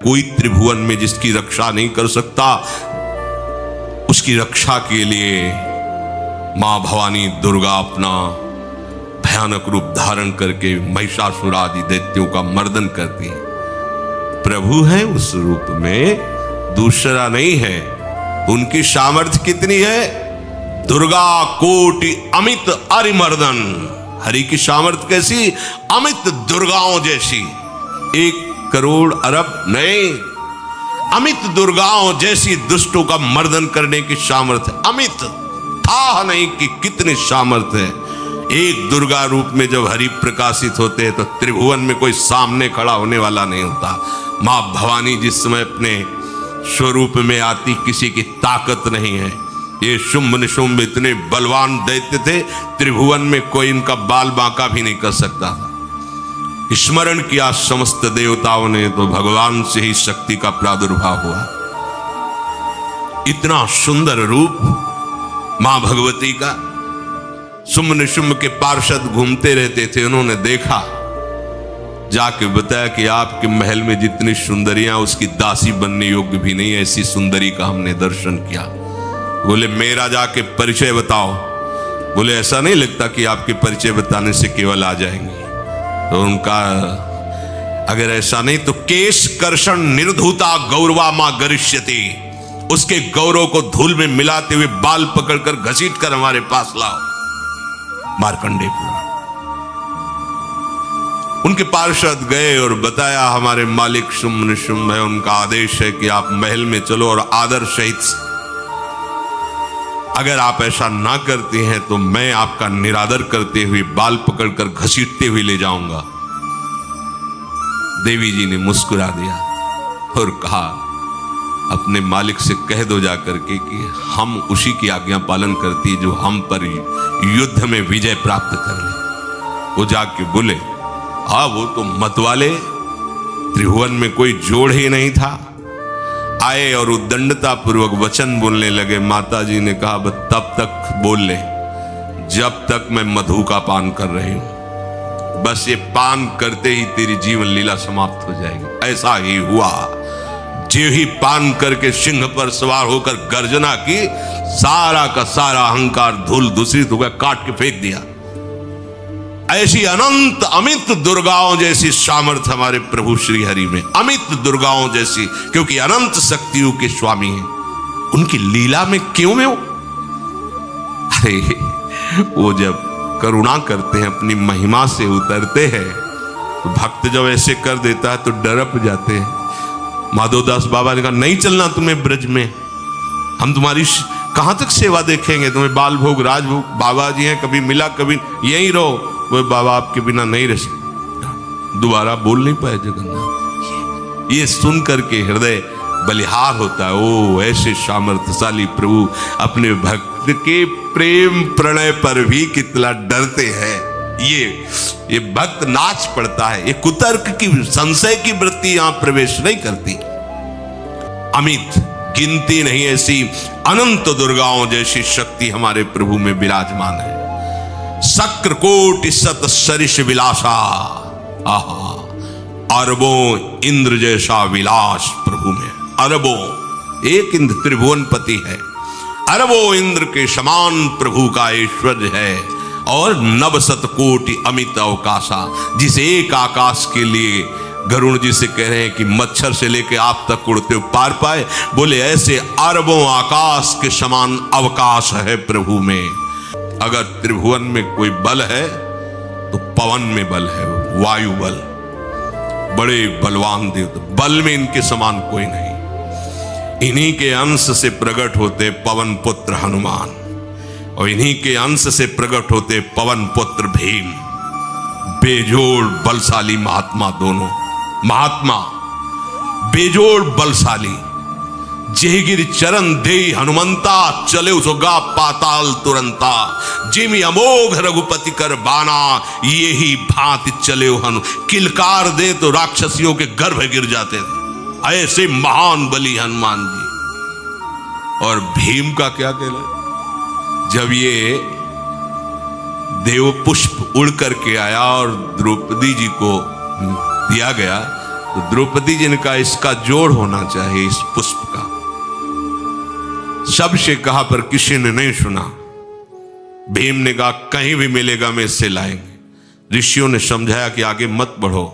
कोई त्रिभुवन में जिसकी रक्षा नहीं कर सकता, उसकी रक्षा के लिए मां भवानी दुर्गा अपना भयानक रूप धारण करके महिषासुर आदि दैत्यों का मर्दन करती है। प्रभु है उस रूप में, दूसरा नहीं है। उनकी सामर्थ्य कितनी है? दुर्गा कोटि अमित अरिमर्दन। हरि की सामर्थ्य कैसी? अमित दुर्गाओं जैसी। 1 करोड़ अरब नहीं, अमित दुर्गाओं जैसी दुष्टों का मर्दन करने की सामर्थ्य। अमित था नहीं कि कितनी सामर्थ्य है। एक दुर्गा रूप में जब हरि प्रकाशित होते हैं तो त्रिभुवन में कोई सामने खड़ा होने वाला नहीं होता। मां भवानी जिस समय अपने स्वरूप में आती, किसी की ताकत नहीं है। ये शुंभ निशुंभ इतने बलवान दैत्य थे, त्रिभुवन में कोई इनका बाल बांका भी नहीं कर सकता था। स्मरण किया समस्त देवताओं ने तो भगवान से ही शक्ति का प्रादुर्भाव हुआ। इतना सुंदर रूप मां भगवती का। शुंभ निशुंभ के पार्षद घूमते रहते थे, उन्होंने देखा, जाके बताया कि आपके महल में जितनी सुंदरियां उसकी दासी बनने योग्य भी नहीं, ऐसी सुंदरी का हमने दर्शन किया। बोले मेरा जाके परिचय बताओ। बोले ऐसा नहीं लगता कि आपके परिचय बताने से केवल आ जाएंगे। तो उनका अगर ऐसा नहीं तो केश कर्षण निर्धूता गौरवा मां गरिष्यति, उसके गौरव को धूल में मिलाते हुए बाल पकड़कर घसीट कर हमारे पास लाओ। मार्कंडेय पुराण। उनके पार्षद गए और बताया हमारे मालिक शुंभ निशुंभ है, उनका आदेश है कि आप महल में चलो और आदर सहित, अगर आप ऐसा ना करते हैं तो मैं आपका निरादर करते हुए बाल पकड़कर घसीटते हुए ले जाऊंगा। देवी जी ने मुस्कुरा दिया और कहा अपने मालिक से कह दो जाकर के कि हम उसी की आज्ञा पालन करती है जो हम पर युद्ध में विजय प्राप्त कर ले। वो जाके बोले हाँ वो तो मतवाले, त्रिभुवन में कोई जोड़ ही नहीं था। आए और उद्दंडता पूर्वक वचन बोलने लगे। माता जी ने कहा बस तब तक बोल ले जब तक मैं मधु का पान कर रही हूं। बस ये पान करते ही तेरी जीवन लीला समाप्त हो जाएगी। ऐसा ही हुआ। जो ही पान करके सिंह पर सवार होकर गर्जना की, सारा का सारा अहंकार धूल दूषित हो गया, काट के फेंक दिया। ऐसी अनंत अमित दुर्गाओं जैसी सामर्थ्य हमारे प्रभु श्री हरि में, अमित दुर्गाओं जैसी, क्योंकि अनंत शक्तियों के स्वामी हैं। उनकी लीला में क्यों में हो? अरे वो जब करुणा करते हैं, अपनी महिमा से उतरते हैं, तो भक्त जब ऐसे कर देता है तो डरप जाते हैं। माधोदास बाबा ने कहा नहीं चलना तुम्हें ब्रज में, हम तुम्हारी कहां तक सेवा देखेंगे, तुम्हें बाल भोग राजभोग। बाबा जी हैं, कभी मिला कभी यहीं रहो। वो बाबा आपके बिना नहीं रह सकते। दोबारा बोल नहीं पाए जगन्नाथ। ये सुन करके हृदय बलिहार होता है। ओ ऐसे सामर्थ्यशाली प्रभु अपने भक्त के प्रेम प्रणय पर भी कितना डरते हैं। ये भक्त नाच पड़ता है। ये कुतर्क की, संशय की वृत्ति यहां प्रवेश नहीं करती। अमित गिनती नहीं ऐसी अनंत दुर्गाओं जैसी शक्ति हमारे प्रभु में विराजमान है। शक्र कोटि सत सरिष विलासा, आहा अरबों इंद्र जैसा विलास प्रभु में। अरबों, एक इंद्र त्रिभुवनपति है, अरबों इंद्र के समान प्रभु का ऐश्वर्य है। और नव शत कोटि अमित अवकाशा, जिस एक आकाश के लिए गरुण जी से कह रहे हैं कि मच्छर से लेकर आप तक उड़ते हो पार पाए, बोले ऐसे अरबों आकाश के समान अवकाश है प्रभु में। अगर त्रिभुवन में कोई बल है तो पवन में बल है, वायु बल। बड़े बलवान देवता, बल में इनके समान कोई नहीं। इन्हीं के अंश से प्रकट होते पवन पुत्र हनुमान, और इन्हीं के अंश से प्रकट होते पवन पुत्र भीम। बेजोड़ बलशाली महात्मा दोनों। महात्मा बेजोड़ बलशाली। जेगिर चरण दे हनुमंता, चले उसोगा पाताल तुरंता। जिमि अमोघ रघुपति कर बाना, ये ही भांति चले हनु। किलकार दे तो राक्षसियों के गर्भ गिर जाते थे। ऐसे महान बली हनुमान जी। और भीम का क्या कहना? जब ये देव पुष्प उड़ करके आया और द्रौपदी जी को दिया गया, तो द्रौपदी जी ने कहा इसका जोड़ होना चाहिए इस पुष्प का। सबसे कहा पर किसी ने नहीं सुना। भीम ने कहा कहीं भी मिलेगा मैं इससे लाएंगे। ऋषियों ने समझाया कि आगे मत बढ़ो,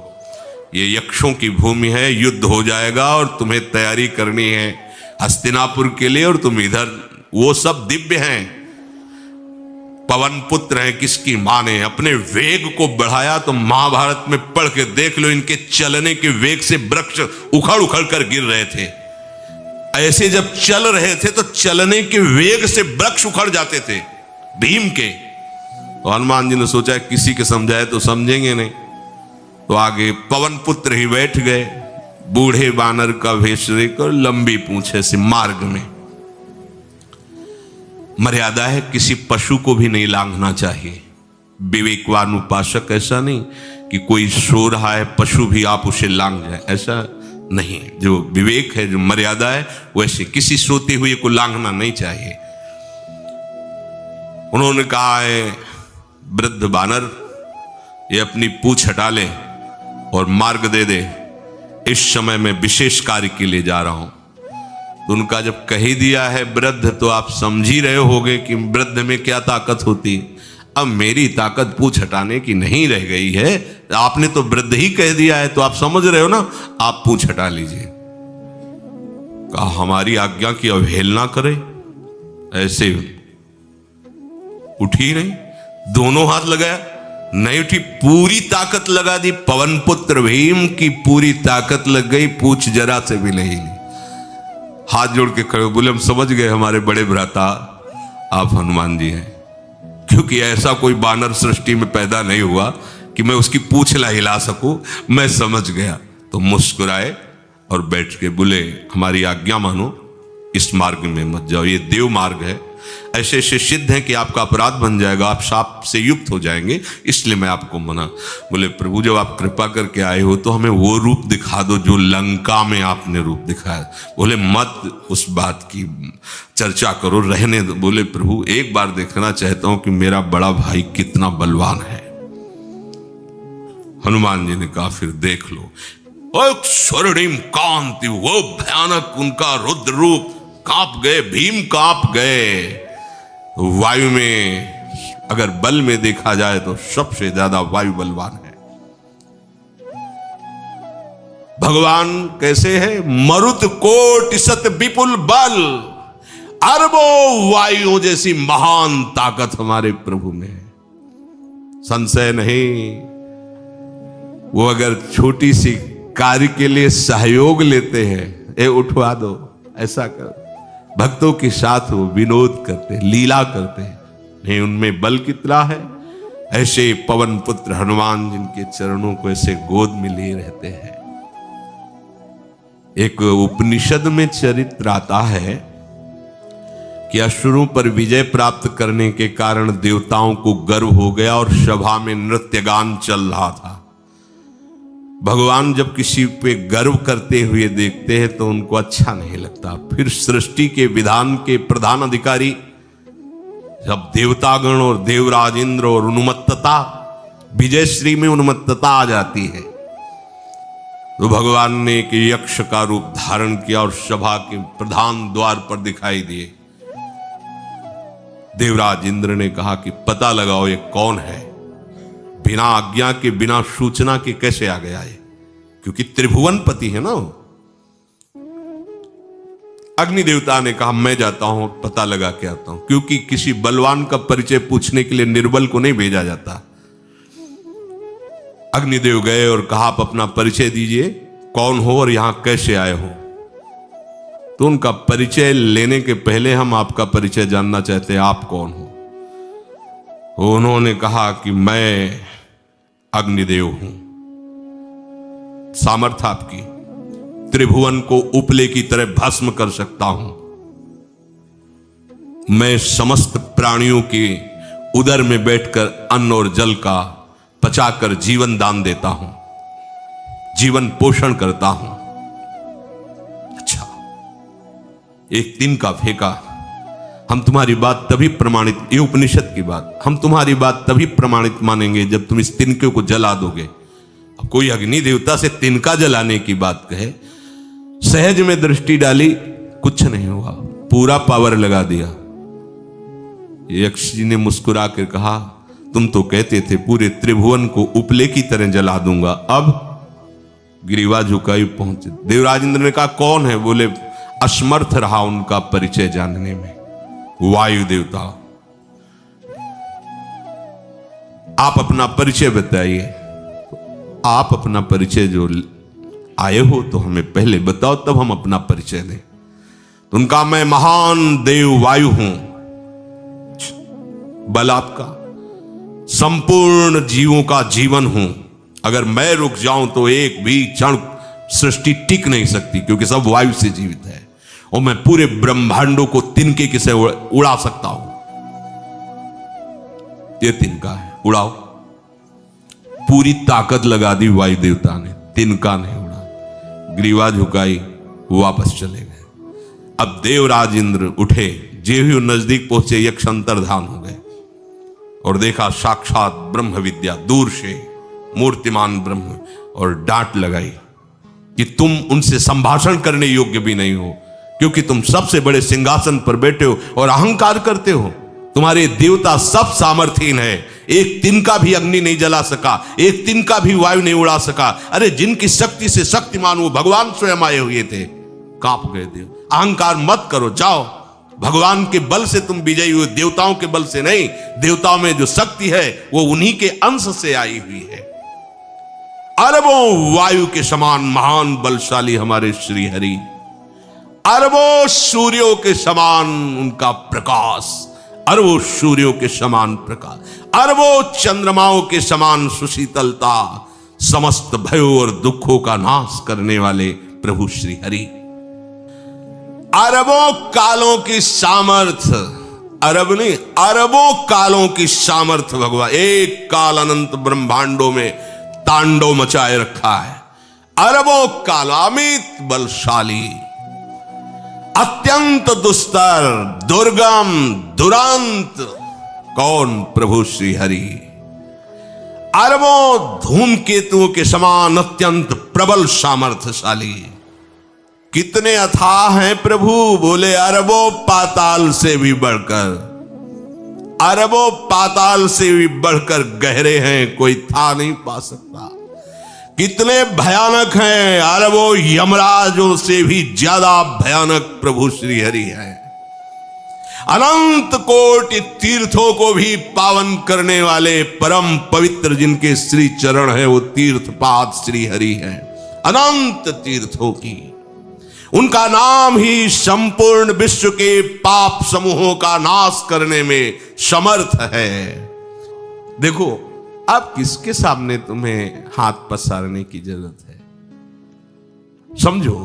ये यक्षों की भूमि है, युद्ध हो जाएगा और तुम्हें तैयारी करनी है हस्तिनापुर के लिए, और तुम इधर, वो सब दिव्य हैं, पवन पुत्र हैं। किसकी मां ने अपने वेग को बढ़ाया तो महाभारत में पढ़ के देख लो, इनके चलने के वेग से वृक्ष उखड़ उखड़ कर गिर रहे थे। ऐसे जब चल रहे थे तो चलने के वेग से वृक्ष उखड़ जाते थे भीम के। तो हनुमान जी ने सोचा किसी के समझाए तो समझेंगे नहीं, तो आगे पवन पुत्र ही बैठ गए, बूढ़े बानर का वेश लेकर, लंबी पूंछे से मार्ग में। मर्यादा है, किसी पशु को भी नहीं लांघना चाहिए। विवेकवान उपासक ऐसा नहीं कि कोई सो रहा है पशु भी आप उसे लांघ जाए, ऐसा नहीं। जो विवेक है, जो मर्यादा है, वैसे किसी सोते हुए को लांघना नहीं चाहिए। उन्होंने कहा है वृद्ध बानर ये अपनी पूंछ हटा ले और मार्ग दे दे, इस समय मैं विशेष कार्य के लिए जा रहा हूं। तो उनका जब कह ही दिया है वृद्ध, तो आप समझ ही रहे होगे कि वृद्ध में क्या ताकत होती। अब मेरी ताकत पूंछ हटाने की नहीं रह गई है, आपने तो वृद्ध ही कह दिया है, तो आप समझ रहे हो ना, आप पूंछ हटा लीजिए। कहा हमारी आज्ञा की अवहेलना करे, ऐसे उठी नहीं, दोनों हाथ लगाया, नहीं उठी, पूरी ताकत लगा दी। पवन पुत्र भीम की पूरी ताकत लग गई, पूंछ जरा से भी नहीं ली। हाथ जोड़ के खड़े बोले हम समझ गए हमारे बड़े भ्राता आप हनुमान जी हैं, क्योंकि ऐसा कोई बानर सृष्टि में पैदा नहीं हुआ कि मैं उसकी पूंछ ला हिला सकूं। मैं समझ गया। तो मुस्कुराए और बैठ के बोले हमारी आज्ञा मानो, इस मार्ग में मत जाओ, ये देव मार्ग है, ऐसे ऐसे सिद्ध है कि आपका अपराध बन जाएगा, आप शाप से युक्त हो जाएंगे, इसलिए मैं आपको मना। बोले प्रभु जब आप कृपा करके आए हो तो हमें वो रूप दिखा दो जो लंका में आपने रूप दिखाया। बोले मत उस बात की चर्चा करो, रहने दो। बोले प्रभु एक बार देखना चाहता हूं कि मेरा बड़ा भाई कितना बलवान है। हनुमान जी ने कहा फिर देख लो। स्वर्णिम कांति, वो भयानक उनका रुद्र रूप, कांप गए, भीम कांप गए। वायु में अगर बल में देखा जाए तो सबसे ज्यादा वायु बलवान है। भगवान कैसे है? मरुत कोटि सत विपुल बल, अरबों वायु जैसी महान ताकत हमारे प्रभु में है, संशय नहीं। वो अगर छोटी सी कार्य के लिए सहयोग लेते हैं, ए उठवा दो, ऐसा कर, भक्तों के साथ वो विनोद करते, लीला करते, नहीं उनमें बल कितना है। ऐसे पवन पुत्र हनुमान जिनके चरणों को ऐसे गोद में लिए रहते हैं। एक उपनिषद में चरित्र आता है कि असुरों पर विजय प्राप्त करने के कारण देवताओं को गर्व हो गया और सभा में नृत्य गान चल रहा था। भगवान जब किसी पे गर्व करते हुए देखते हैं तो उनको अच्छा नहीं लगता। फिर सृष्टि के विधान के प्रधान अधिकारी जब देवतागण और देवराज इंद्र और उन्मत्तता, विजयश्री में उन्मत्तता आ जाती है, तो भगवान ने एक यक्ष का रूप धारण किया और सभा के प्रधान द्वार पर दिखाई दिए। देवराज इंद्र ने कहा कि पता लगाओ ये कौन है, बिना आज्ञा के, बिना सूचना के कैसे आ गया है, क्योंकि त्रिभुवन पति है ना। अग्नि देवता ने कहा मैं जाता हूं, पता लगा के आता हूं, क्योंकि किसी बलवान का परिचय पूछने के लिए निर्बल को नहीं भेजा जाता। अग्निदेव गए और कहा आप अपना परिचय दीजिए, कौन हो और यहां कैसे आए हो। तो उनका परिचय लेने के पहले हम आपका परिचय जानना चाहते हैं, आप कौन हो। उन्होंने कहा कि मैं अग्निदेव हूं, सामर्थ्य आपकी, त्रिभुवन को उपले की तरह भस्म कर सकता हूं। मैं समस्त प्राणियों के उदर में बैठकर अन्न और जल का पचाकर जीवन दान देता हूं, जीवन पोषण करता हूं। अच्छा, एक दिन का फेंका, हम तुम्हारी बात तभी प्रमाणित, ये उपनिषद की बात, हम तुम्हारी बात तभी प्रमाणित मानेंगे जब तुम इस तिनके को जला दोगे। कोई अग्नि देवता से तिनका जलाने की बात कहे, सहज में दृष्टि डाली, कुछ नहीं हुआ, पूरा पावर लगा दिया। यक्ष जी ने मुस्कुरा कर कहा, तुम तो कहते थे पूरे त्रिभुवन को उपले की तरह जला दूंगा, अब गिरिवा झुकाई पहुंचे। देवराज इंद्र ने कहा कौन है? बोले असमर्थ रहा उनका परिचय जानने में। वायु देवता, आप अपना परिचय बताइए। आप अपना परिचय जो आए हो तो हमें पहले बताओ, तब हम अपना परिचय दें। तो उनका, मैं महान देव वायु हूं, बल आपका, संपूर्ण जीवों का जीवन हूं। अगर मैं रुक जाऊं तो एक भी क्षण सृष्टि टिक नहीं सकती, क्योंकि सब वायु से जीवित है, और मैं पूरे ब्रह्मांडों को तिनके से उड़ा सकता हूं। ये तिनका है, उड़ाओ। पूरी ताकत लगा दी वायु देवता ने, तिनका नहीं उड़ा। ग्रीवा झुकाई, वापस चले गए। अब देवराज इंद्र उठे, जे ही नजदीक पहुंचे यक्ष अंतर्धान हो गए और देखा साक्षात ब्रह्म विद्या दूर से मूर्तिमान ब्रह्म, और डांट लगाई कि तुम उनसे संभाषण करने योग्य भी नहीं हो, क्योंकि तुम सबसे बड़े सिंहासन पर बैठे हो और अहंकार करते हो। तुम्हारे देवता सब सामर्थ्यहीन है, एक तिनका भी अग्नि नहीं जला सका, एक तिनका भी वायु नहीं उड़ा सका। अरे जिनकी शक्ति से शक्तिमान वो भगवान स्वयं आए हुए थे, कांप गए देव। अहंकार मत करो, जाओ। भगवान के बल से तुम विजयी हुए, देवताओं के बल से नहीं। देवताओं में जो शक्ति है वो उन्हीं के अंश से आई हुई है। अरबों वायु के समान महान बलशाली हमारे श्री हरि, अरबों सूर्यों के समान उनका प्रकाश, अरबों सूर्यों के समान प्रकाश, अरबों चंद्रमाओं के समान सुशीतलता, समस्त भयों और दुखों का नाश करने वाले प्रभु श्री हरि। अरबों कालों की सामर्थ्य, अरब नहीं अरबों कालों की सामर्थ्य भगवान, एक काल अनंत ब्रह्मांडों में तांडव मचाए रखा है। अरबों काल, अमित बलशाली, अत्यंत दुस्तर, दुर्गम, दुरांत, कौन? प्रभु श्री हरि। अरबों धूमकेतुओं के समान अत्यंत प्रबल सामर्थ्यशाली। कितने अथाह हैं प्रभु? बोले अरबों पाताल से भी बढ़कर, अरबों पाताल से भी बढ़कर गहरे हैं, कोई था नहीं पा सकता। कितने भयानक हैं? अरबों यमराजों से भी ज्यादा भयानक प्रभु श्री हरि हैं। अनंत कोटि तीर्थों को भी पावन करने वाले परम पवित्र जिनके श्री चरण है, वो तीर्थपाद श्री हरि हैं। अनंत तीर्थों की, उनका नाम ही संपूर्ण विश्व के पाप समूहों का नाश करने में समर्थ है। देखो, अब किसके सामने तुम्हें हाथ पसारने की जरूरत है? समझो,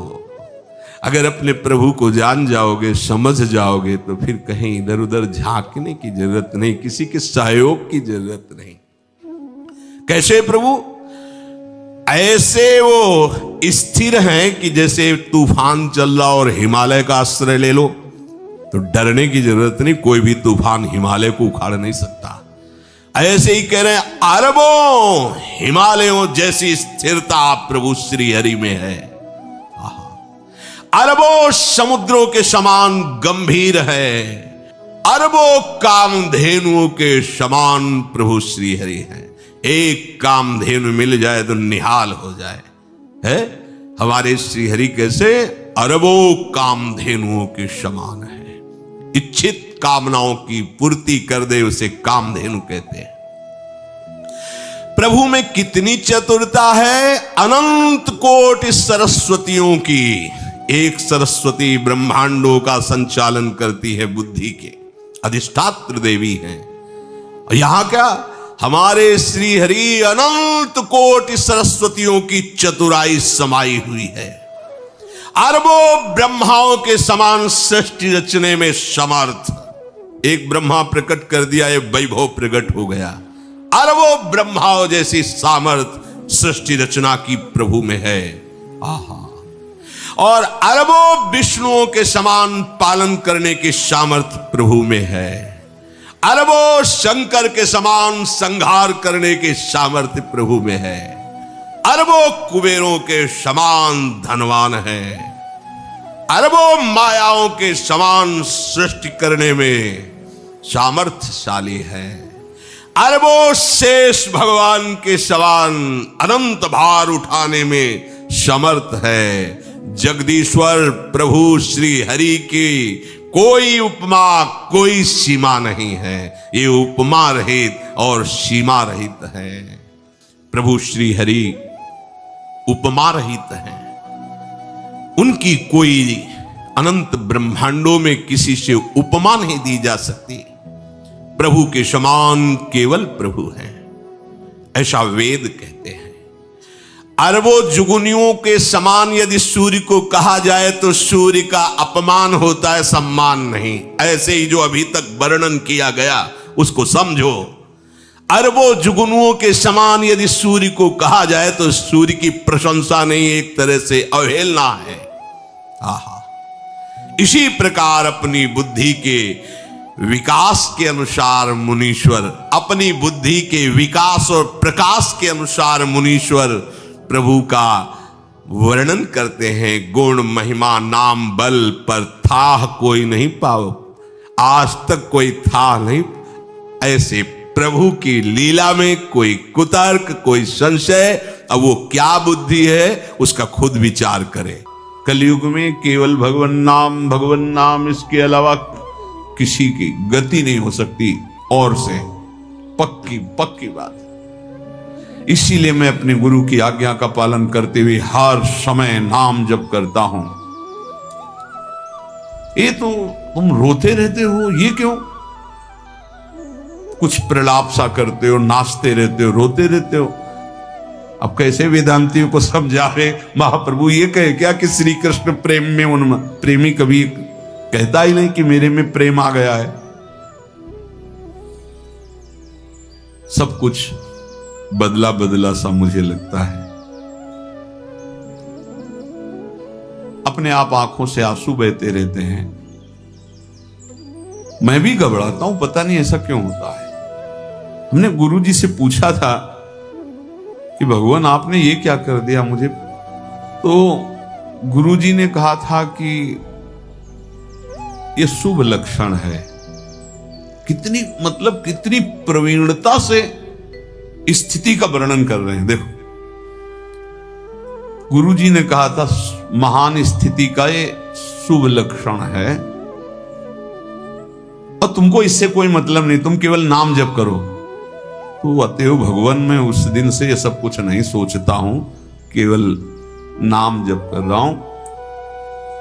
अगर अपने प्रभु को जान जाओगे, समझ जाओगे, तो फिर कहीं इधर उधर झांकने की जरूरत नहीं, किसी के सहयोग की जरूरत नहीं। कैसे प्रभु? ऐसे वो स्थिर हैं कि जैसे तूफान चल रहा और हिमालय का आश्रय ले लो तो डरने की जरूरत नहीं, कोई भी तूफान हिमालय को उखाड़ नहीं सकता। ऐसे ही कह रहे हैं, अरबों हिमालयों जैसी स्थिरता प्रभु श्री हरि में है। अरबों समुद्रों के समान गंभीर है, अरबों कामधेनुओं के समान प्रभु श्री हरि है। एक कामधेनु मिल जाए तो निहाल हो जाए, है हमारे श्री हरि कैसे? अरबों कामधेनुओं के समान है। इच्छित कामनाओं की पूर्ति कर दे उसे कामधेनु कहते हैं। प्रभु में कितनी चतुरता है! अनंत कोटि सरस्वतियों की एक सरस्वती ब्रह्मांडों का संचालन करती है, बुद्धि के अधिष्ठात्र देवी हैं। यहां क्या, हमारे श्री हरि अनंत कोटि सरस्वतियों की चतुराई समाई हुई है। अरबों ब्रह्माओं के समान सृष्टि रचने में समर्थ। एक ब्रह्मा प्रकट कर दिया, एक वैभव प्रकट हो गया। अरबों ब्रह्माओं जैसी सामर्थ सृष्टि रचना की प्रभु में है। आहा! और अरबों विष्णुओं के समान पालन करने की सामर्थ्य प्रभु में है। अरबों शंकर के समान संहार करने की सामर्थ्य प्रभु में है। अरबों कुबेरों के समान धनवान है, अरबों मायाओं के समान सृष्टि करने में सामर्थ्यशाली है, अरबों शेष भगवान के समान अनंत भार उठाने में समर्थ है। जगदीश्वर प्रभु श्री हरि की कोई उपमा, कोई सीमा नहीं है। ये उपमा रहित और सीमा रहित है। प्रभु श्री हरि उपमा रहित है। उनकी कोई अनंत ब्रह्मांडों में किसी से उपमा नहीं दी जा सकती। प्रभु के समान केवल प्रभु हैं, ऐसा वेद कहते हैं। अरबों जुगुनियों के समान यदि सूर्य को कहा जाए तो सूर्य का अपमान होता है, सम्मान नहीं। ऐसे ही जो अभी तक वर्णन किया गया उसको समझो। अरबों जुगनुओं के समान यदि सूर्य को कहा जाए तो सूर्य की प्रशंसा नहीं, एक तरह से अवहेलना है। आहा, इसी प्रकार अपनी बुद्धि के विकास के अनुसार मुनीश्वर, अपनी बुद्धि के विकास और प्रकाश के अनुसार मुनीश्वर प्रभु का वर्णन करते हैं। गुण महिमा नाम बल पर था कोई नहीं पाओ, आज तक कोई था नहीं। ऐसे प्रभु की लीला में कोई कुतर्क, कोई संशय, अब वो क्या बुद्धि है उसका खुद विचार करें। कलयुग में केवल भगवन नाम, इसके अलावा किसी की गति नहीं हो सकती और से, पक्की बात। इसीलिए मैं अपने गुरु की आज्ञा का पालन करते हुए हर समय नाम जप करता हूं। ये तो तुम रोते रहते हो, ये क्यों? कुछ प्रलाप सा करते हो, नाचते रहते हो, रोते रहते हो। अब कैसे वेदांतियों को समझा रहे महाप्रभु ये कहे क्या कि श्री कृष्ण प्रेम में उनमें प्रेमी कभी कहता ही नहीं कि मेरे में प्रेम आ गया है। सब कुछ बदला बदला सा मुझे लगता है। अपने आप आंखों से आंसू बहते रहते हैं। मैं भी घबराता हूं, पता नहीं ऐसा क्यों होता है। हमने गुरुजी से पूछा था कि भगवान आपने ये क्या कर दिया मुझे, तो गुरुजी ने कहा था कि ये शुभ लक्षण है। कितनी कितनी प्रवीणता से स्थिति का वर्णन कर रहे हैं। देखो, गुरुजी ने कहा था महान स्थिति का ये शुभ लक्षण है और तुमको इससे कोई मतलब नहीं, तुम केवल नाम जप करो। तो अतएव भगवान मैं उस दिन से ये सब कुछ नहीं सोचता हूं, केवल नाम जप कर रहा हूं।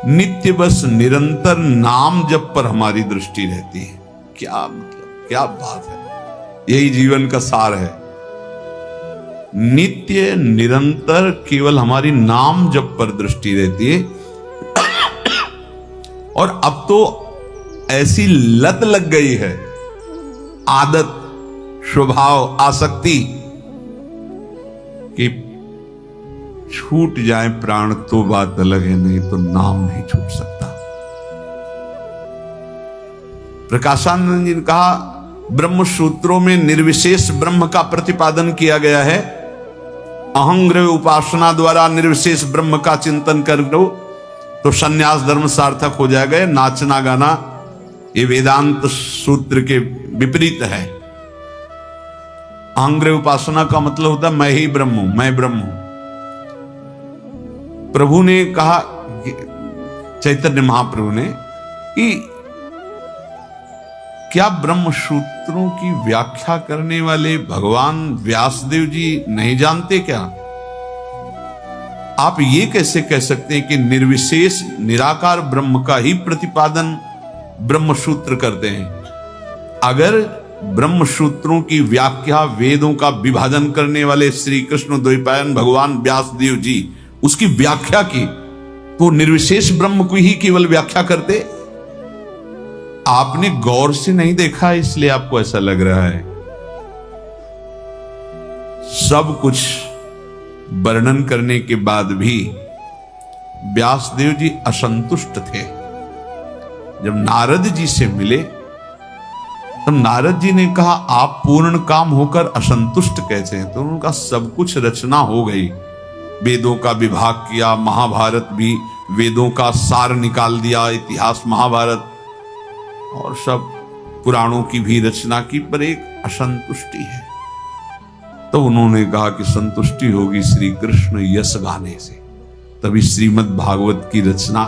नित्य बस निरंतर नाम जप पर हमारी दृष्टि रहती है। क्या क्या बात है, यही जीवन का सार है। नित्य निरंतर केवल हमारी नाम जप पर दृष्टि रहती है। और अब तो ऐसी लत लग गई है, आदत, स्वभाव, आसक्ति कि छूट जाए प्राण तो बात अलग है, नहीं तो नाम नहीं छूट सकता। प्रकाशानंद जी ने कहा ब्रह्म सूत्रों में निर्विशेष ब्रह्म का प्रतिपादन किया गया है। अहंग्रह उपासना द्वारा निर्विशेष ब्रह्म का चिंतन कर लो तो संन्यास धर्म सार्थक हो जाएगा। नाचना गाना ये वेदांत सूत्र के विपरीत है। अहंग्रह उपासना का मतलब होता है मैं ही ब्रह्म हूं, मैं ब्रह्म हूं। प्रभु ने कहा, चैतन्य महाप्रभु ने, कि क्या ब्रह्म सूत्रों की व्याख्या करने वाले भगवान व्यासदेव जी नहीं जानते क्या? आप ये कैसे कह सकते हैं कि निर्विशेष निराकार ब्रह्म का ही प्रतिपादन ब्रह्म सूत्र करते हैं? अगर ब्रह्म सूत्रों की व्याख्या वेदों का विभाजन करने वाले श्री कृष्ण द्वैपायन भगवान व्यासदेव जी उसकी व्याख्या की तो निर्विशेष ब्रह्म को ही केवल व्याख्या करते। आपने गौर से नहीं देखा इसलिए आपको ऐसा लग रहा है। सब कुछ वर्णन करने के बाद भी व्यासदेव जी असंतुष्ट थे। जब नारद जी से मिले तब नारद जी ने कहा आप पूर्ण काम होकर असंतुष्ट कैसे हैं? तो उनका सब कुछ रचना हो गई, वेदों का विभाग किया, महाभारत भी वेदों का सार निकाल दिया, इतिहास महाभारत और सब पुराणों की भी रचना की, पर एक असंतुष्टि है। तो उन्होंने कहा कि संतुष्टि होगी श्री कृष्ण यश गाने से। तभी श्रीमद् भागवत की रचना।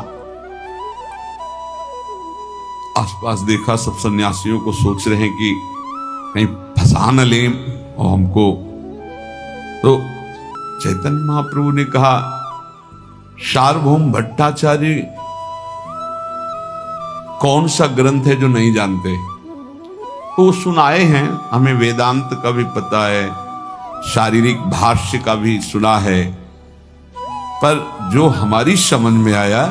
आसपास देखा, सब सन्यासियों को सोच रहे हैं कि कहीं फंसा न लें और हमको। तो चैतन्य महाप्रभु ने कहा, सार्वभौम भट्टाचार्य कौन सा ग्रंथ है जो नहीं जानते? तो सुनाए हैं, हमें वेदांत का भी पता है, शारीरिक भाष्य का भी सुना है, पर जो हमारी समझ में आया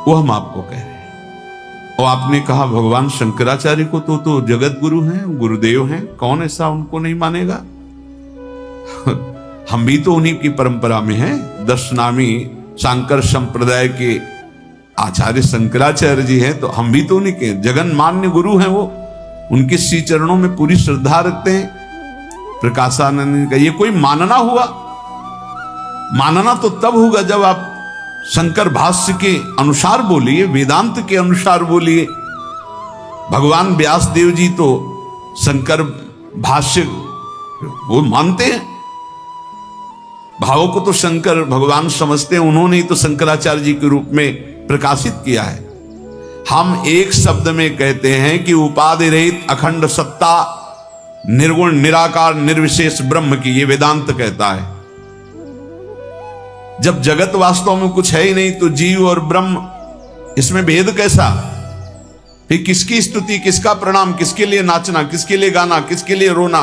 वो हम आपको कह रहे हैं। और आपने कहा भगवान शंकराचार्य को तो जगत गुरु हैं, गुरुदेव हैं, कौन ऐसा उनको नहीं मानेगा? हम भी तो उन्हीं की परंपरा में हैं। दर्शनामी शंकर संप्रदाय के आचार्य शंकराचार्य जी हैं, तो हम भी तो उन्हीं के जगन मान्य गुरु हैं। वो उनके श्री चरणों में पूरी श्रद्धा रखते हैं। प्रकाशानंद का ये कोई मानना हुआ? मानना तो तब होगा जब आप शंकर भाष्य के अनुसार बोलिए, वेदांत के अनुसार बोलिए। भगवान व्यास देव जी तो शंकर भाष्य वो मानते हैं, भावों को तो शंकर भगवान समझते हैं, उन्होंने ही तो शंकराचार्य जी के रूप में प्रकाशित किया है। हम एक शब्द में कहते हैं कि उपाधि रहित अखंड सत्ता, निर्गुण निराकार निर्विशेष ब्रह्म की, ये वेदांत कहता है। जब जगत वास्तव में कुछ है ही नहीं तो जीव और ब्रह्म, इसमें भेद कैसा? फिर किसकी स्तुति, किसका प्रणाम, किसके लिए नाचना, किसके लिए गाना, किसके लिए रोना?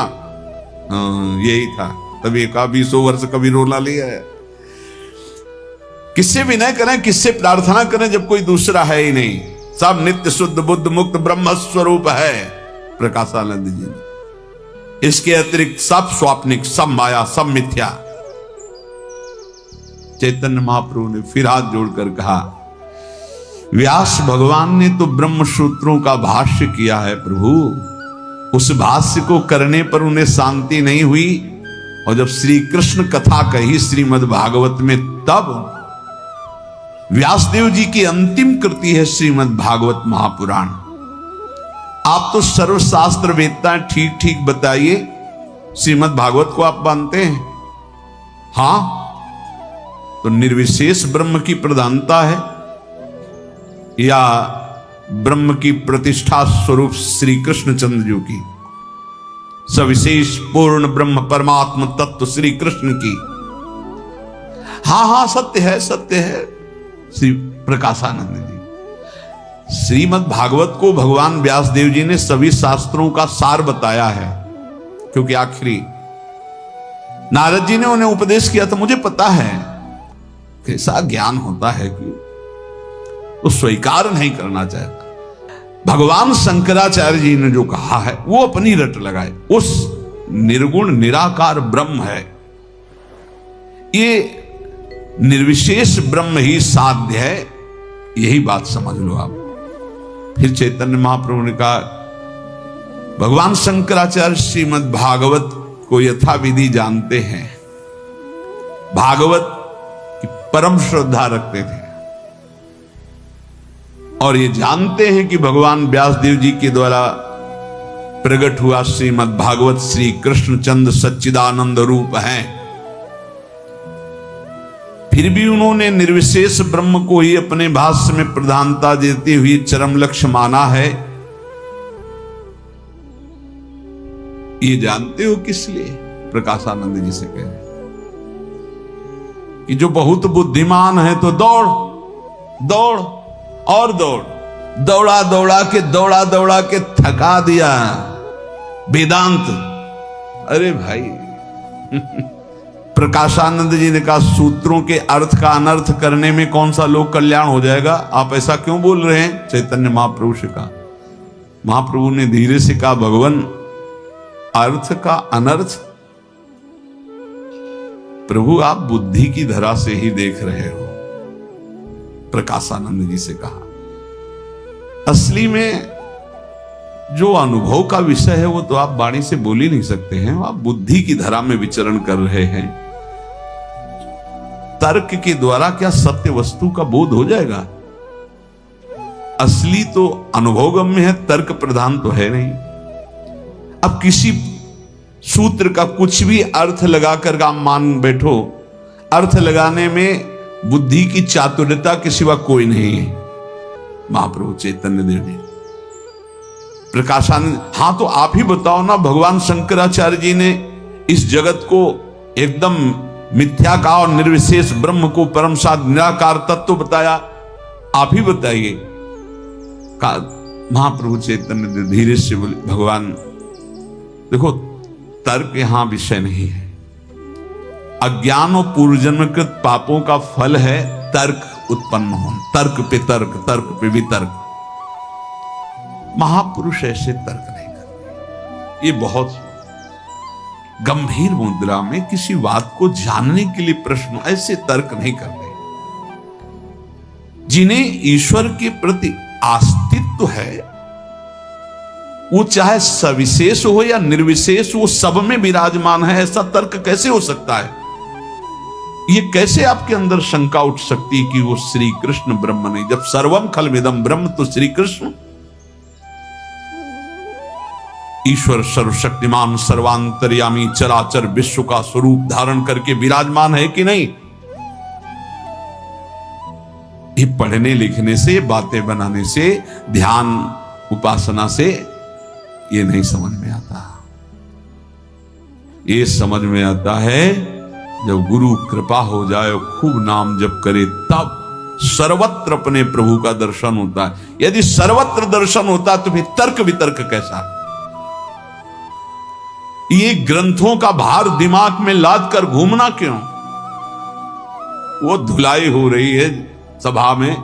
यही था। तभी 20 वर्ष कभी रोना लिया है। किससे विनय करें, किससे प्रार्थना करें जब कोई दूसरा है ही नहीं? सब नित्य शुद्ध बुद्ध मुक्त ब्रह्म स्वरूप है प्रकाशानंद जी। इसके अतिरिक्त सब स्वाप्निक, सब माया, सब मिथ्या। चैतन्य महाप्रभु ने फिर हाथ जोड़कर कहा, व्यास भगवान ने तो ब्रह्म सूत्रों का भाष्य किया है प्रभु। उस भाष्य को करने पर उन्हें शांति नहीं हुई, और जब श्री कृष्ण कथा कही श्रीमद् भागवत में, तब व्यासदेव जी की अंतिम कृति है श्रीमद् भागवत महापुराण। आप तो सर्वशास्त्र वेदता, ठीक ठीक बताइए, श्रीमद् भागवत को आप मानते हैं? हां, तो निर्विशेष ब्रह्म की प्रधानता है या ब्रह्म की प्रतिष्ठा स्वरूप श्री कृष्णचंद्र जी की, सविशेष पूर्ण ब्रह्म परमात्मा तत्व श्री कृष्ण की? हां, सत्य है, सत्य है। श्री प्रकाशानंद जी, श्रीमद् भागवत को भगवान व्यास देव जी ने सभी शास्त्रों का सार बताया है, क्योंकि आखिरी नारद जी ने उन्हें उपदेश किया था। मुझे पता है कैसा ज्ञान होता है कि तो स्वीकार नहीं करना चाहता। भगवान शंकराचार्य जी ने जो कहा है वो अपनी रट लगाए। उस निर्गुण निराकार ब्रह्म है, ये निर्विशेष ब्रह्म ही साध्य है, यही बात समझ लो आप। फिर चैतन्य महाप्रभु ने कहा, भगवान शंकराचार्य श्रीमद् भागवत को यथाविधि जानते हैं, भागवत की परम श्रद्धा रखते थे, और ये जानते हैं कि भगवान व्यासदेव जी के द्वारा प्रकट हुआ श्रीमद् भागवत श्री कृष्णचंद्र सच्चिदानंद रूप हैं। फिर भी उन्होंने निर्विशेष ब्रह्म को ही अपने भाष्य में प्रधानता देते हुए चरम लक्ष्य माना है। ये जानते हो किस लिए? प्रकाशानंद जी से कह कि जो बहुत बुद्धिमान है तो दौड़ दौड़ और दौड़, दौड़ा दौड़ा के थका दिया वेदांत। अरे भाई प्रकाशानंद जी ने कहा, सूत्रों के अर्थ का अनर्थ करने में कौन सा लोक कल्याण हो जाएगा? आप ऐसा क्यों बोल रहे हैं? चैतन्य महाप्रभु से कहा। महाप्रभु ने धीरे से कहा, भगवान अर्थ का अनर्थ प्रभु आप बुद्धि की धरा से ही देख रहे हो। प्रकाशानंद जी से कहा, असली में जो अनुभव का विषय है वो तो आप वाणी से बोल ही नहीं सकते हैं, आप बुद्धि की धरा में विचरण कर रहे हैं। तर्क के द्वारा क्या सत्य वस्तु का बोध हो जाएगा? असली तो अनुभवगम्य है, तर्क प्रधान तो है नहीं। अब किसी सूत्र का कुछ भी अर्थ लगाकर आप मान बैठो, अर्थ लगाने में बुद्धि की चातुर्यता के सिवा कोई नहीं है। महाप्रभु चैतन्य देव जी प्रकाशानंद, हां तो आप ही बताओ ना, भगवान शंकराचार्य जी ने इस जगत को एकदम मिथ्या का और निर्विशेष ब्रह्म को परम साध निराकार तत्व बताया, आप ही बताइए। महाप्रभु चैतन्य देव धीरे से बोले, भगवान देखो तर्क यहां विषय नहीं है, अज्ञान और पूर्वजन्मकृत पापों का फल है तर्क उत्पन्न होना, तर्क पे तर्क, तर्क पे वितर्क। महापुरुष ऐसे तर्क नहीं करते। ये बहुत गंभीर मुद्रा में किसी बात को जानने के लिए प्रश्न ऐसे तर्क नहीं करते। जिन्हें ईश्वर के प्रति आस्तित्व है, वो चाहे सविशेष हो या निर्विशेष, वो सब में विराजमान है, ऐसा तर्क कैसे हो सकता है? ये कैसे आपके अंदर शंका उठ सकती है कि वो श्री कृष्ण ब्रह्म नहीं? जब सर्वम खलमिदम ब्रह्म, तो श्री कृष्ण ईश्वर सर्वशक्तिमान सर्वांतर्यामी चराचर विश्व का स्वरूप धारण करके विराजमान है कि नहीं? ये पढ़ने लिखने से, बातें बनाने से, ध्यान उपासना से ये नहीं समझ में आता। ये समझ में आता है जब गुरु कृपा हो जाए, खूब नाम जप करे, तब सर्वत्र अपने प्रभु का दर्शन होता है। यदि सर्वत्र दर्शन होता तो फिर तर्क वितर्क कैसा? ये ग्रंथों का भार दिमाग में लाद कर घूमना क्यों? वो धुलाई हो रही है सभा में।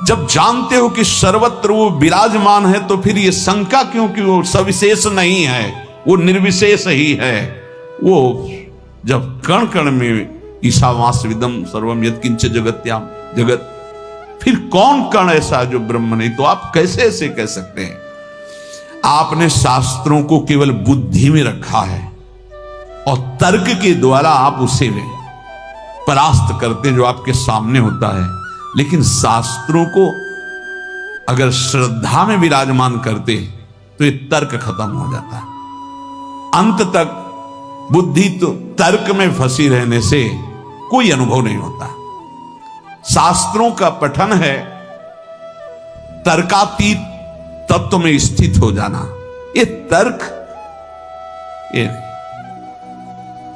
जब जानते हो कि सर्वत्र वो विराजमान है, तो फिर ये शंका क्यों कि वो सविशेष नहीं है, वो निर्विशेष ही है। वो जब कण कण में ईशावास्यविदम सर्वम यत्किंच जगत्याम जगत, फिर कौन कण ऐसा जो ब्रह्म नहीं? तो आप कैसे ऐसे कह सकते हैं? आपने शास्त्रों को केवल बुद्धि में रखा है और तर्क के द्वारा आप उसे में परास्त करते हैं जो आपके सामने होता है। लेकिन शास्त्रों को अगर श्रद्धा में विराजमान करते तो ये तर्क खत्म हो जाता। अंत तक बुद्धि तो तर्क में फंसी रहने से कोई अनुभव नहीं होता। शास्त्रों का पठन है तर्कातीत तत्व में स्थित हो जाना। ये तर्क, ये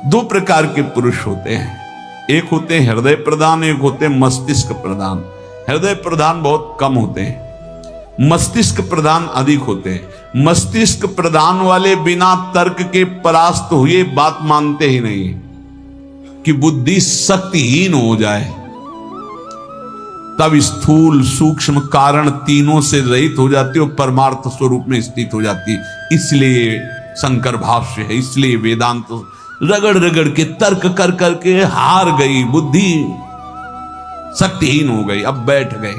दो प्रकार के पुरुष होते हैं, एक होते हैं हृदय प्रधान, एक होते हैं मस्तिष्क प्रधान। हृदय प्रधान बहुत कम होते हैं, मस्तिष्क प्रधान अधिक होते हैं। मस्तिष्क प्रधान वाले बिना तर्क के परास्त हुए बात मानते ही नहीं कि बुद्धि शक्तिहीन हो जाए, तब स्थूल सूक्ष्म कारण तीनों से रहित हो जाती है और परमार्थ स्वरूप में स्थित हो जाती है। इसलिए शंकर भाष्य है, इसलिए वेदांत रगड़ रगड़ के तर्क कर करके हार गई, बुद्धि शक्तिहीन हो गई। अब बैठ गए,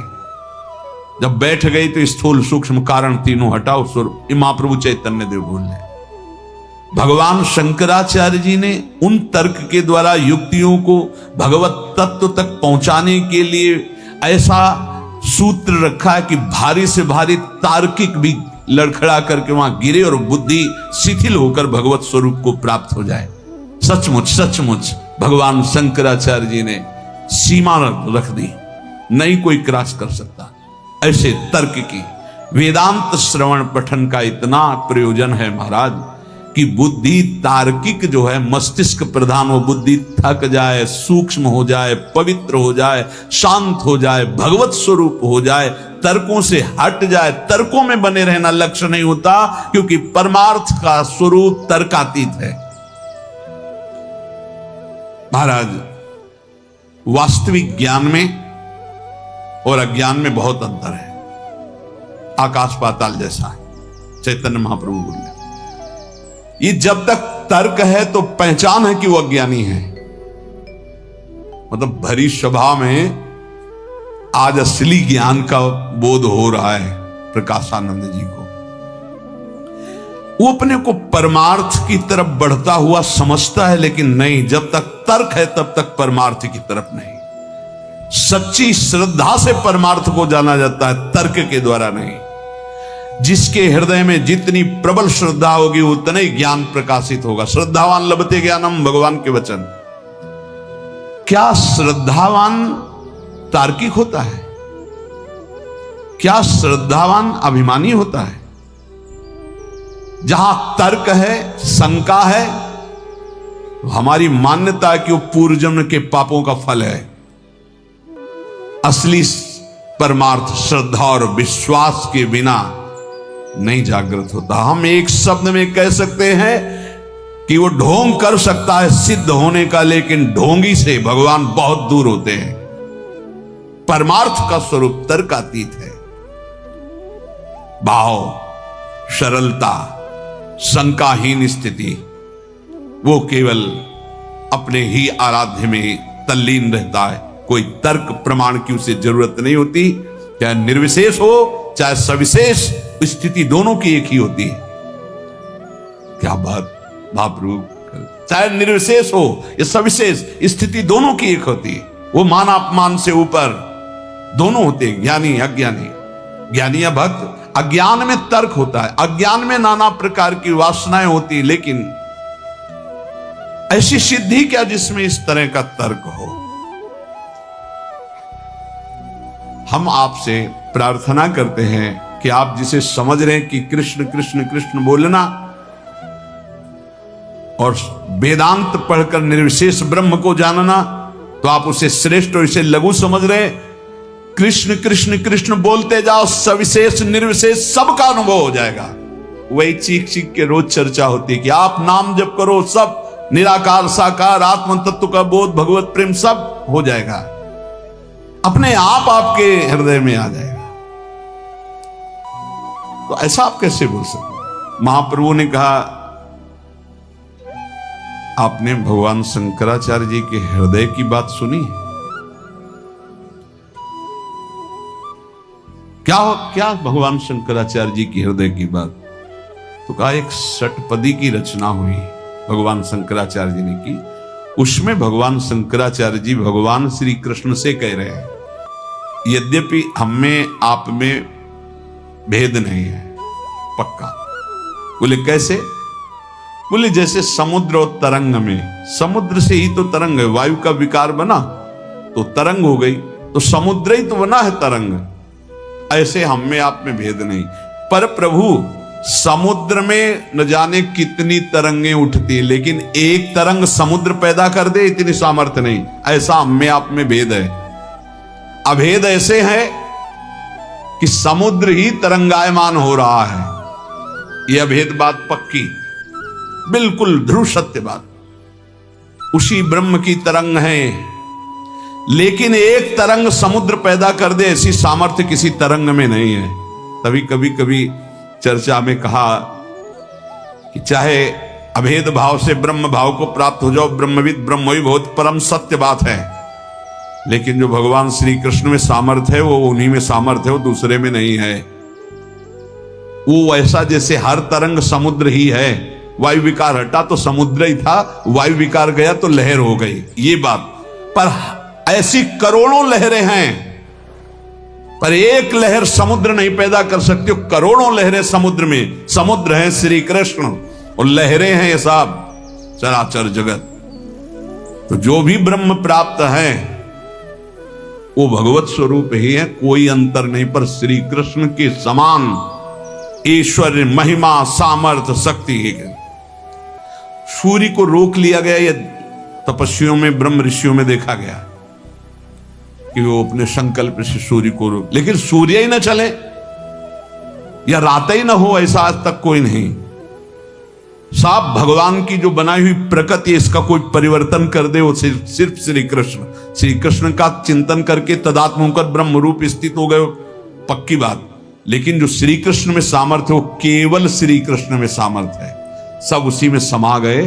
जब बैठ गई तो स्थूल सूक्ष्म कारण तीनों हटाओ स्वरूप। महाप्रभु चैतन्य देव बोल रहे, भगवान शंकराचार्य जी ने उन तर्क के द्वारा युक्तियों को भगवत तत्व तक पहुंचाने के लिए ऐसा सूत्र रखा है कि भारी से भारी तार्किक भी लड़खड़ा करके वहां गिरे और बुद्धि शिथिल होकर भगवत स्वरूप को प्राप्त हो जाए। सचमुच सचमुच भगवान शंकराचार्य जी ने सीमा रख दी, नहीं कोई क्रॉस कर सकता। ऐसे तर्क की वेदांत श्रवण पठन का इतना प्रयोजन है महाराज कि बुद्धि तार्किक जो है मस्तिष्क प्रधान, वो बुद्धि थक जाए, सूक्ष्म हो जाए, पवित्र हो जाए, शांत हो जाए, भगवत स्वरूप हो जाए, तर्कों से हट जाए। तर्कों में बने रहना लक्ष्य नहीं होता, क्योंकि परमार्थ का स्वरूप तर्कातीत है। महाराज वास्तविक ज्ञान में और अज्ञान में बहुत अंतर है, आकाश पाताल जैसा है। चैतन्य महाप्रभु बोले, ये जब तक तर्क है तो पहचान है कि वो अज्ञानी है। मतलब भरी सभा में आज असली ज्ञान का बोध हो रहा है प्रकाशानंद जी को। वो अपने को परमार्थ की तरफ बढ़ता हुआ समझता है, लेकिन नहीं, जब तक तर्क है तब तक परमार्थ की तरफ नहीं। सच्ची श्रद्धा से परमार्थ को जाना जाता है, तर्क के द्वारा नहीं। जिसके हृदय में जितनी प्रबल श्रद्धा होगी उतना ही ज्ञान प्रकाशित होगा। श्रद्धावान लभते ज्ञानम, भगवान के वचन। क्या श्रद्धावान तार्किक होता है? क्या श्रद्धावान अभिमानी होता है? जहां तर्क है, शंका है, तो हमारी मान्यता है कि वो पूर्व जन्म के पापों का फल है। असली परमार्थ श्रद्धा और विश्वास के बिना नहीं जागृत होता। हम एक शब्द में कह सकते हैं कि वो ढोंग कर सकता है सिद्ध होने का, लेकिन ढोंगी से भगवान बहुत दूर होते हैं। परमार्थ का स्वरूप तर्कातीत है। भाव, सरलता, शंकाहीन स्थिति, वो केवल अपने ही आराध्य में तल्लीन रहता है। कोई तर्क प्रमाण की उसे जरूरत नहीं होती। चाहे निर्विशेष हो चाहे सविशेष, स्थिति दोनों की एक ही होती है। क्या बात महाप्रभु! चाहे निर्विशेष हो या सविशेष, स्थिति दोनों की एक होती है। वो मान अपमान से ऊपर दोनों होते हैं, ज्ञानी अज्ञानी, ज्ञानी या भक्त। अज्ञान में तर्क होता है, अज्ञान में नाना प्रकार की वासनाएं होती है, लेकिन ऐसी सिद्धि क्या जिसमें इस तरह का तर्क हो। हम आपसे प्रार्थना करते हैं कि आप जिसे समझ रहे हैं कि कृष्ण कृष्ण कृष्ण बोलना और वेदांत पढ़कर निर्विशेष ब्रह्म को जानना, तो आप उसे श्रेष्ठ और इसे लघु समझ रहे हैं। कृष्ण कृष्ण कृष्ण बोलते जाओ, सविशेष निर्विशेष सबका अनुभव हो जाएगा। वही चीख चीख के रोज चर्चा होती है कि आप नाम जप करो, सब निराकार साकार आत्म तत्व का बोध, भगवत प्रेम सब हो जाएगा, अपने आप आपके हृदय में आ जाएगा। तो ऐसा आप कैसे बोल सकते? महाप्रभु ने कहा, आपने भगवान शंकराचार्य जी के हृदय की बात सुनी? क्या भगवान शंकराचार्य जी की हृदय की बात? तो कहा एक षटपदी की रचना हुई भगवान शंकराचार्य जी ने की। उसमें भगवान शंकराचार्य जी भगवान श्री कृष्ण से कह रहे हैं, यद्यपि हम में आप में भेद नहीं है, पक्का। बोले कैसे? बोले जैसे समुद्र और तरंग में, समुद्र से ही तो तरंग है, वायु का विकार बना तो तरंग हो गई, तो समुद्र ही तो बना है तरंग। ऐसे हम में आप में भेद नहीं। पर प्रभु, समुद्र में न जाने कितनी तरंगें उठती, लेकिन एक तरंग समुद्र पैदा कर दे इतनी सामर्थ्य नहीं। ऐसा हम में आप में भेद है। अभेद ऐसे है कि समुद्र ही तरंगायमान हो रहा है। यह अभेद बात पक्की, बिल्कुल ध्रुव सत्य बात। उसी ब्रह्म की तरंग है, लेकिन एक तरंग समुद्र पैदा कर दे ऐसी सामर्थ्य किसी तरंग में नहीं है। तभी कभी चर्चा में कहा कि चाहे अभेद भाव से ब्रह्म भाव को प्राप्त हो जाओ, ब्रह्मविद ब्रह्म ही बहुत परम सत्य बात है, लेकिन जो भगवान श्री कृष्ण में सामर्थ्य है वो उन्हीं में सामर्थ्य है, वो दूसरे में नहीं है। वो ऐसा जैसे हर तरंग समुद्र ही है। वायु विकार हटा तो समुद्र ही था, वायु विकार गया तो लहर हो गई, ये बात। पर ऐसी करोड़ों लहरें हैं, पर एक लहर समुद्र नहीं पैदा कर सकती। करोड़ों लहरें समुद्र में, समुद्र है श्री कृष्ण और लहरें हैं ये सब चराचर जगत। तो जो भी ब्रह्म प्राप्त है वो भगवत स्वरूप ही है, कोई अंतर नहीं। पर श्री कृष्ण के समान ऐश्वर्य, महिमा, सामर्थ्य, शक्ति है। सूर्य को रोक लिया गया, ये तपस्वियों में, ब्रह्म ऋषियों में देखा गया कि वो अपने संकल्प से सूर्य को रोक, लेकिन सूर्य ही न चले या रात ही न हो, ऐसा आज तक कोई नहीं। साफ भगवान की जो बनाई हुई प्रकृति, इसका कोई परिवर्तन कर दे, वो सिर्फ श्री कृष्ण का चिंतन करके तदात्म होकर ब्रह्म रूप स्थित हो गए, पक्की बात। लेकिन जो श्री कृष्ण में सामर्थ्य, वो केवल श्री कृष्ण में सामर्थ्य है, सब उसी में समा गए,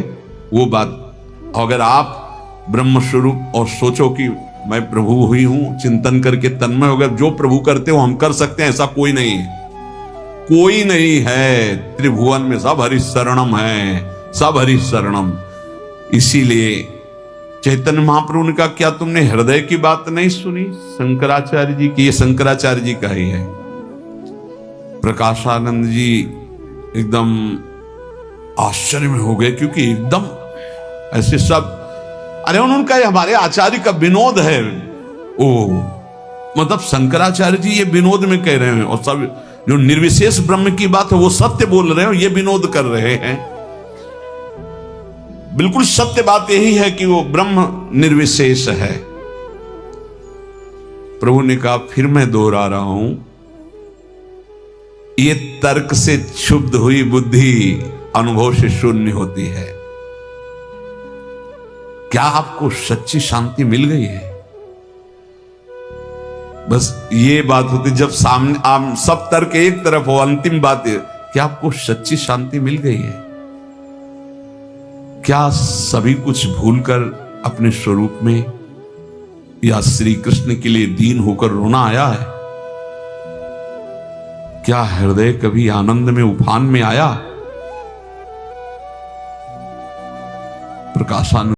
वो बात। अगर आप ब्रह्म स्वरूप और सोचो कि मैं प्रभु हुई हूं, चिंतन करके तन्मय हो गया, जो प्रभु करते हो हम कर सकते हैं, ऐसा कोई नहीं है। कोई नहीं है, त्रिभुवन में सब हरि शरणम है, सब हरि शरणम। इसीलिए चैतन्य महाप्रभु ने कहा, क्या तुमने हृदय की बात नहीं सुनी शंकराचार्य जी की? ये शंकराचार्य जी का ही है। प्रकाशानंद जी एकदम आश्चर्य में हो गए, क्योंकि एकदम ऐसे सब, अरे उन्होंने कहा हमारे आचार्य का विनोद है। ओ मतलब शंकराचार्य जी ये विनोद में कह रहे हैं, और सब जो निर्विशेष ब्रह्म की बात है वो सत्य बोल रहे हो, ये विनोद कर रहे हैं। बिल्कुल सत्य बात यही है कि वो ब्रह्म निर्विशेष है। प्रभु ने कहा, फिर मैं दोहरा रहा हूं, ये तर्क से क्षुब्ध हुई बुद्धि अनुभव से शून्य होती है। क्या आपको सच्ची शांति मिल गई है? बस ये बात होती जब सामने आप सब तर्क एक तरफ हो, अंतिम बात है, क्या आपको सच्ची शांति मिल गई है? क्या सभी कुछ भूलकर अपने स्वरूप में या श्री कृष्ण के लिए दीन होकर रोना आया है? क्या हृदय कभी आनंद में उफान में आया? प्रकाशानंद